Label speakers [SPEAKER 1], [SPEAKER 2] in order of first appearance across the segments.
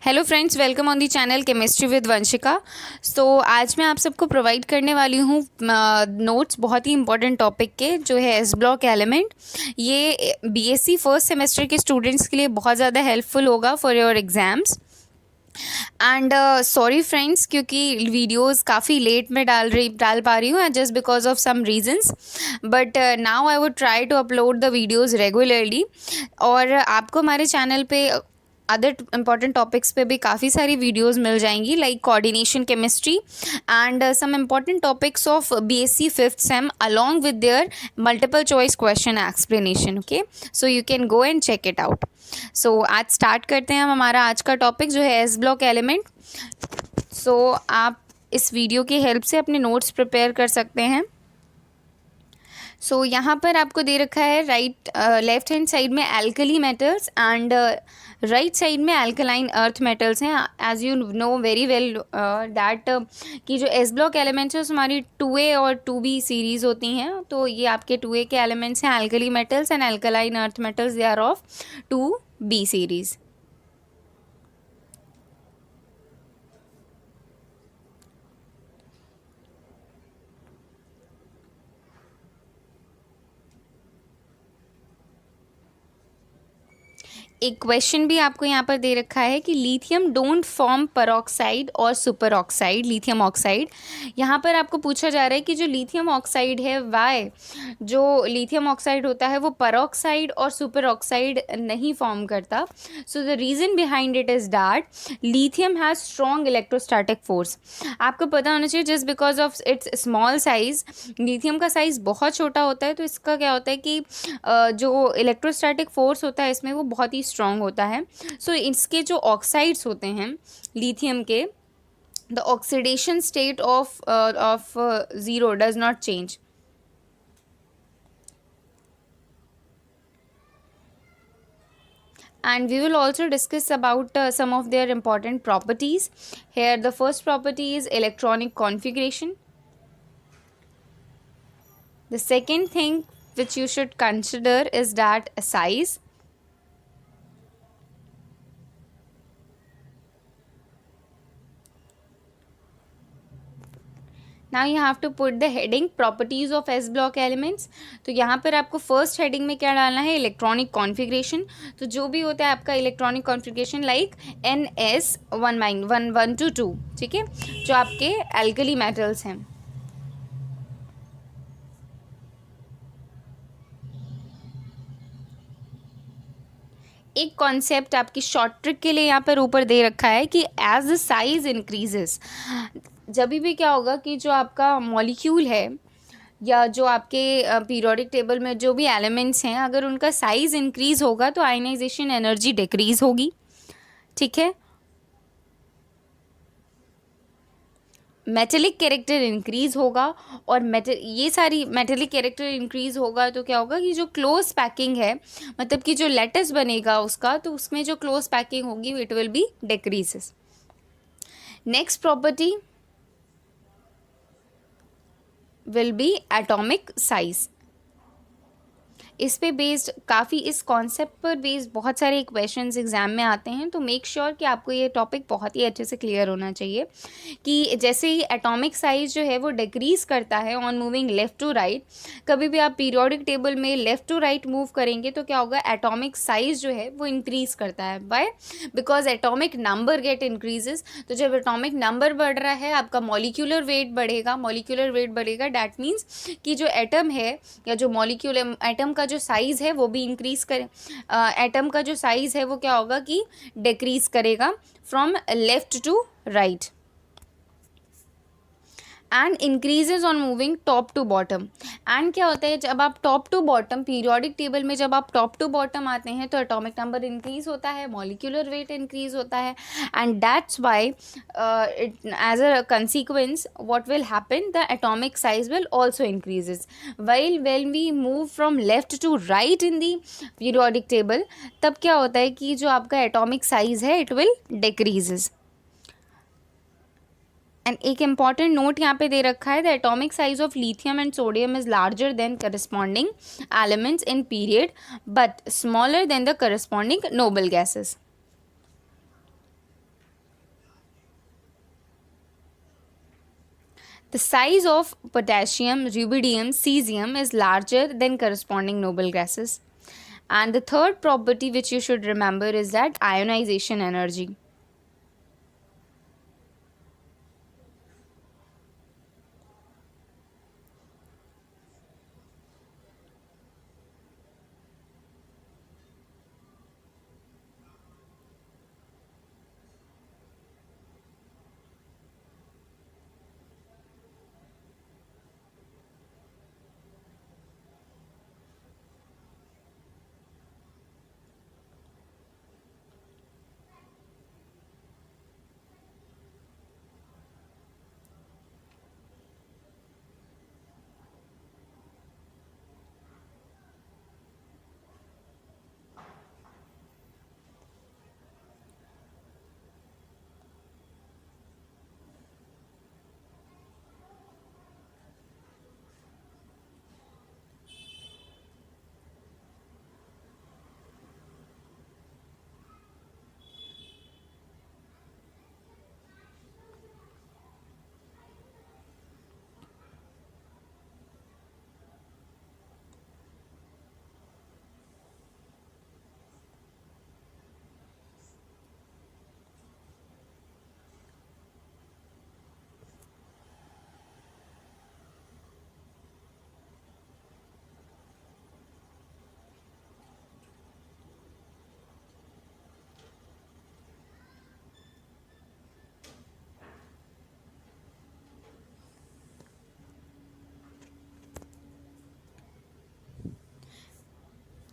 [SPEAKER 1] Hello friends, welcome on the channel chemistry with Vanshika. So आज मैं आप सबको प्रोवाइड करने वाली हूँ नोट्स बहुत ही इंपॉर्टेंट टॉपिक के, जो है एस ब्लॉक एलिमेंट। ये बीएससी फर्स्ट सेमेस्टर के स्टूडेंट्स के लिए बहुत ज़्यादा हेल्पफुल होगा for your exams. And sorry friends, क्योंकि वीडियोस काफ़ी लेट में डाल पा रही हूँ just because of some reasons, but now I would try to upload the videos regularly. और आपको हमारे चैनल पे अदर इम्पॉर्टेंट टॉपिक्स पे भी काफ़ी सारी वीडियोस मिल जाएंगी, like coordination chemistry and some important topics of BSc fifth sem along with their multiple choice question explanation. Okay, so you can go and check it out. So आज start करते हैं हम हमारा आज का टॉपिक, जो है एस ब्लॉक एलिमेंट। सो आप इस वीडियो की हेल्प से अपने नोट्स प्रिपेयर कर सकते हैं। सो यहाँ पर आपको दे रखा है लेफ्ट हैंड साइड में alkali metals and right side में अल्कलाइन अर्थ मेटल्स हैं। As you know very well that कि जो एस ब्लॉक एलिमेंट्स है उसमें हमारी 2A और 2B सीरीज़ होती हैं। तो ये आपके 2A के एलिमेंट्स हैं, alkali metals and alkaline earth metals, they are of 2B series. एक क्वेश्चन भी आपको यहाँ पर दे रखा है कि लिथियम डोंट फॉर्म परऑक्साइड और सुपर ऑक्साइड, लिथियम ऑक्साइड। यहाँ पर आपको पूछा जा रहा है कि जो लिथियम ऑक्साइड है, वाई जो लिथियम ऑक्साइड होता है वो परऑक्साइड और सुपर ऑक्साइड नहीं फॉर्म करता। So the reason behind it is that lithium has strong electrostatic force. आपको पता होना चाहिए, just because of its small size, lithium का साइज़ बहुत छोटा होता है, तो इसका क्या होता है कि जो इलेक्ट्रोस्टैटिक फोर्स होता है इसमें वो बहुत ही स्ट्रॉन्ग होता है। सो इसके जो ऑक्साइड्स होते हैं लिथियम के, the oxidation state of zero does not change. And we will also discuss about some of their important properties. Here the first property is electronic configuration. The second thing which you should consider is that size. Now you have to put the heading properties of S block elements. तो यहाँ पर आपको first heading में क्या डालना है, electronic configuration. तो जो भी होता है आपका electronic configuration, like NS1 to 2, ठीक है, जो आपके एल्कली मेटल्स हैं। एक कॉन्सेप्ट आपकी शॉर्ट ट्रिक के लिए यहाँ पर ऊपर दे रखा है कि एज द साइज इंक्रीजेस, जब भी क्या होगा कि जो आपका मॉलिक्यूल है या जो आपके पीरियोडिक टेबल में जो भी एलिमेंट्स हैं, अगर उनका साइज़ इंक्रीज़ होगा तो आयनाइजेशन एनर्जी डिक्रीज़ होगी, ठीक है। मेटेलिक कैरेक्टर इंक्रीज़ होगा, और ये सारी मेटेलिक कैरेक्टर इंक्रीज़ होगा तो क्या होगा कि जो क्लोज पैकिंग है, मतलब कि जो लेटिस बनेगा उसका, तो उसमें जो क्लोज पैकिंग होगी it will be decreases. Next property will be atomic size. इस पे बेस्ड काफ़ी, इस कॉन्सेप्ट पर बेस्ड बहुत सारे क्वेश्चंस एग्जाम में आते हैं। तो मेक श्योर कि आपको ये टॉपिक बहुत ही अच्छे से क्लियर होना चाहिए कि जैसे ही एटॉमिक साइज जो है वो डिक्रीज़ करता है on moving left to right, कभी भी आप पीरियोडिक टेबल में लेफ़्ट टू राइट मूव करेंगे तो क्या होगा, एटॉमिक साइज जो है वो इंक्रीज़ करता है। By because atomic number get increases. तो जब एटॉमिक नंबर बढ़ रहा है, आपका मॉलिक्यूलर वेट बढ़ेगा, मॉलिक्यूलर वेट बढ़ेगा, डैट मीन्स कि जो एटम है या जो मॉलिक्यूल एटम का जो साइज़ है वो भी इंक्रीज़ करे, एटम का जो साइज़ है वो क्या होगा कि डिक्रीज़ करेगा from left to right, and increases on moving top to bottom. And क्या होता है, जब आप top to bottom periodic table में जब आप टॉप टू बॉटम आते हैं तो एटॉमिक नंबर इंक्रीज होता है, मॉलिक्यूलर वेट इंक्रीज होता है, and that's why as a consequence what will happen, the atomic size will also increases. While when we move from left to right in the periodic table, तब क्या होता है कि जो आपका एटॉमिक साइज है इट विल डिक्रीजेज। एंड एक important note यहाँ पे दे रखा है, the atomic size of lithium and sodium is larger than corresponding elements in period but smaller then the corresponding noble gases. The size of potassium, rubidium, cesium is larger than corresponding noble gases. And the third property which you should remember is that ionization energy.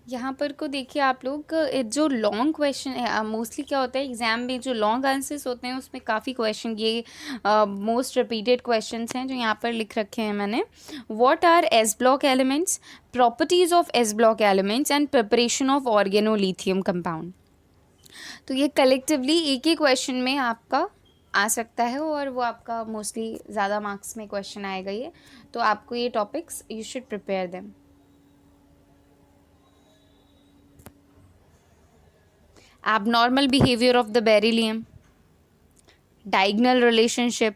[SPEAKER 1] यहाँ पर को देखिए आप लोग, जो long question है, mostly क्या होता है एग्जाम में जो लॉन्ग आंसर्स होते हैं उसमें काफ़ी क्वेश्चन ये मोस्ट रिपीटेड क्वेश्चंस हैं जो यहाँ पर लिख रखे हैं मैंने. What R S block elements, properties of S block elements and preparation of organolithium compound. तो ये कलेक्टिवली एक ही क्वेश्चन में आपका आ सकता है और वो आपका मोस्टली ज़्यादा मार्क्स में क्वेश्चन आएगा ये. तो आपको ये topics you should prepare them. Abnormal behavior of the beryllium, diagonal relationship,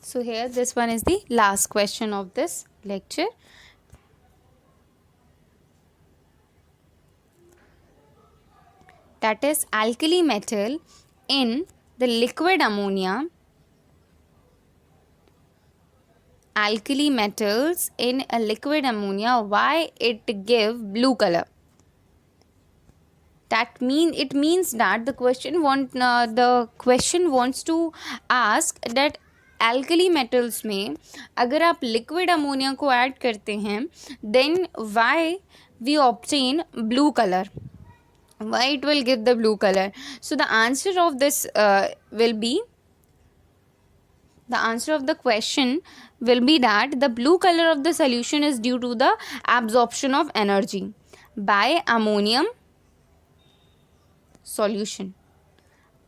[SPEAKER 1] so here this one is the last question of this lecture. That is alkali metal in the liquid ammonia. Alkali metals in a liquid ammonia, why it give blue color? It means that the question wants to ask that alkali metals में अगर आप liquid ammonia को add करते हैं then why we obtain blue color, why it will give the blue color. So the answer of this will be, the answer of the question will be that the blue color of the solution is due to the absorption of energy by ammonium solution.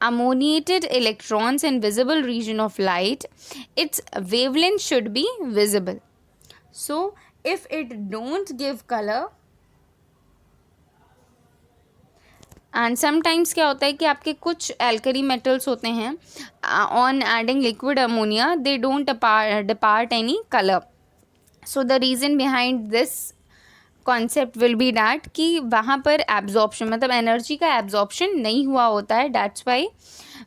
[SPEAKER 1] Ammoniated electrons in visible region of light, its wavelength should be visible. So if it don't give color, and sometimes क्या होता है कि आपके कुछ alkali metals होते हैं on adding liquid ammonia they don't depart any colour. So the reason behind this concept will be that कि वहाँ पर एब्जॉर्प्शन मतलब एनर्जी का एब्जॉर्प्शन नहीं हुआ होता है, डैट्स वाई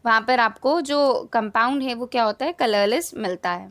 [SPEAKER 1] वहाँ पर आपको जो कंपाउंड है वो क्या होता है कलरलेस मिलता है.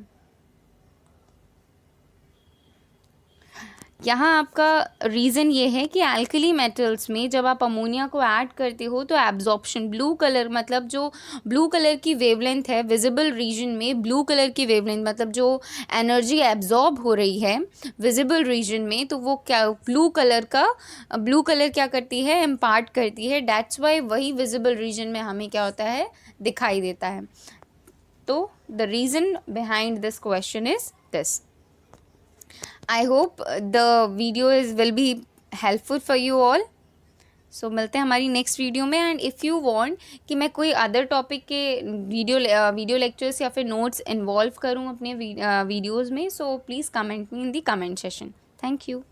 [SPEAKER 1] यहाँ आपका रीज़न ये है कि एल्कली मेटल्स में जब आप अमोनिया को ऐड करते हो तो एब्जॉर्प्शन ब्लू कलर, मतलब जो ब्लू कलर की वेवलेंथ है विजिबल रीजन में, ब्लू कलर की वेवलेंथ मतलब जो एनर्जी एब्जॉर्ब हो रही है विजिबल रीजन में, तो वो क्या ब्लू कलर क्या करती है, इम्पार्ट करती है। दैट्स वाई वही विजिबल रीजन में हमें क्या होता है, दिखाई देता है। तो the reason behind this question is this. I hope the video will be helpful for you all. सो मिलते हैं हमारी नेक्स्ट वीडियो में। एंड इफ़ यू वांट कि मैं कोई अदर टॉपिक के वीडियो लेक्चर्स या फिर नोट्स इन्वॉल्व करूं अपने वीडियोज़ में, so please comment me in the comment session. Thank you.